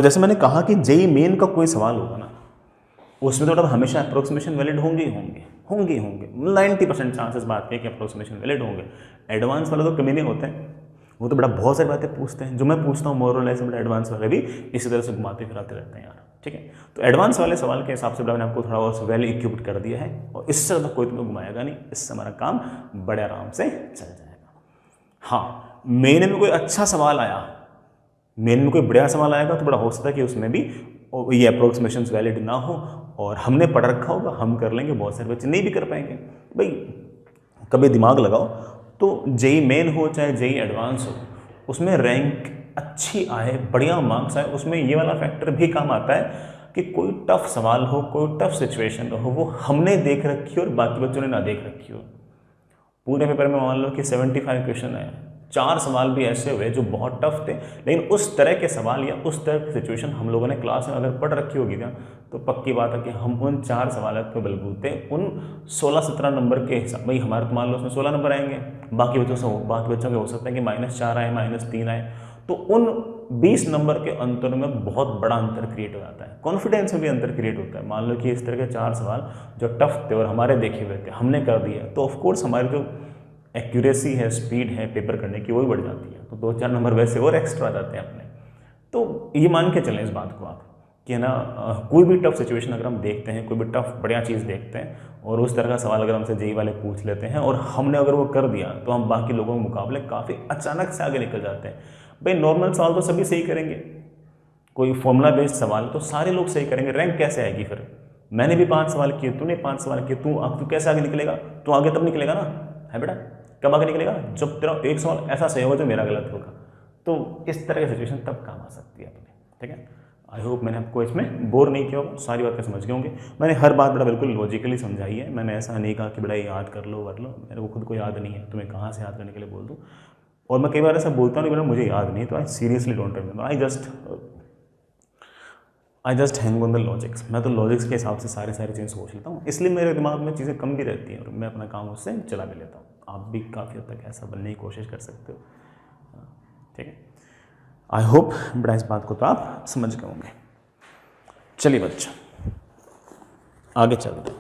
तो जैसे मैंने कहा कि जेई मेन का कोई सवाल होगा ना, उसमें तो हमेशा अप्रोक्सीमेशन वैलिड होंगे ही होंगे 90% चांसेस बात के कि अप्रोक्सीमेशन वैलिड होंगे। एडवांस वाले तो कमी नहीं होते हैं, वो तो बड़ा बहुत सारी बातें पूछते हैं, जो मैं पूछता हूँ मोर और लेस बड़ा एडवांस वाले भी इसी तरह से घुमाते फिराते रहते हैं यार। ठीक है, तो एडवांस वाले सवाल के हिसाब से मैंने आपको थोड़ा और वेल इक्विप्ड कर दिया है, और इससे ज़्यादा कोई तुम्हें घुमाएगा नहीं, इससे हमारा काम बड़े आराम से चल जाएगा। हाँ, मेन में कोई अच्छा सवाल आया, मेन में कोई बढ़िया सवाल आएगा तो बड़ा हो सकता है कि उसमें भी ये अप्रोक्सीमेशन वैलिड ना हो, और हमने पढ़ रखा होगा, हम कर लेंगे, बहुत सारे बच्चे नहीं भी कर पाएंगे। भाई कभी दिमाग लगाओ, तो जेई मेन हो चाहे जेई एडवांस हो, उसमें रैंक अच्छी आए, बढ़िया मार्क्स आए, उसमें ये वाला फैक्टर भी काम आता है कि कोई टफ सवाल हो, कोई टफ सिचुएशन हो, वो हमने देख रखी हो और बाकी बच्चों ने ना देख रखी हो। पूरे पेपर में मान लो कि 75 क्वेश्चन आए, 4 सवाल भी ऐसे हुए जो बहुत टफ थे, लेकिन उस तरह के सवाल या उस तरह की सिचुएशन हम लोगों ने क्लास में अगर पढ़ रखी होगी ना, तो पक्की बात है कि हम उन 4 सवालों के बलबूते उन 16-17 नंबर के हिसाब, भाई हमारे तो मान लो उसमें 16 नंबर आएंगे, बाकी बच्चों के हो सकता है कि -4 आए, -3 आए, तो उन 20 नंबर के अंतर में बहुत बड़ा अंतर क्रिएट हो जाता है, कॉन्फिडेंस में भी अंतर क्रिएट होता है। मान लो कि इस तरह के 4 सवाल जो टफ थे और हमारे देखे हुए थे, हमने कर दिया, तो ऑफकोर्स हमारी जो एक्यूरेसी है, स्पीड है पेपर करने की, वो भी बढ़ जाती है, तो 2-4 नंबर वैसे और एक्स्ट्रा आ जाते हैं अपने। तो ये मान के चलें इस बात को आप कि है ना, कोई भी टफ सिचुएशन अगर हम देखते हैं, कोई भी टफ बढ़िया चीज़ देखते हैं, और उस तरह का सवाल अगर हमसे जेई वाले पूछ लेते हैं और हमने अगर वो कर दिया, तो हम बाकी लोगों के मुकाबले काफ़ी अचानक से आगे निकल जाते हैं। भाई नॉर्मल सवाल तो सभी सही करेंगे, कोई फॉर्मूला बेस्ड सवाल तो सारे लोग सही करेंगे, रैंक कैसे आएगी फिर? मैंने भी 5 सवाल किए, तूने 5 सवाल किए, तू कैसे आगे निकलेगा? तू आगे तब निकलेगा ना, है बेटा, कब आगे निकलेगा? जब तेरा एक सवाल ऐसा सही होगा जो मेरा गलत होगा। तो इस तरह की सिचुएशन तब काम आ सकती है अपने। ठीक है, आई होप मैंने आपको इसमें बोर नहीं किया होगा, सारी बातें समझ गए होंगे। मैंने हर बात बड़ा बिल्कुल लॉजिकली समझाई है, मैंने ऐसा नहीं कहा कि बड़ा याद कर लो, मेरे को खुद को याद नहीं है, तुम्हें कहाँ से याद करने के लिए बोल दूँ। और मैं कई बार ऐसा बोलता हूँ, मुझे याद नहीं, तो I seriously don't remember, I just hang on the logics. मैं तो लॉजिक्स के हिसाब से सारी चीज़ें सोच लेता हूँ, इसलिए मेरे दिमाग में चीज़ें कम भी रहती हैं और मैं अपना काम उससे चला भी लेता हूँ। आप भी काफ़ी हद तक ऐसा बनने की कोशिश कर सकते हो। ठीक है, आई होप बड़ा इस बात को तो आप समझ गए होंगे। चलिए बच्चा, आगे चलते हैं।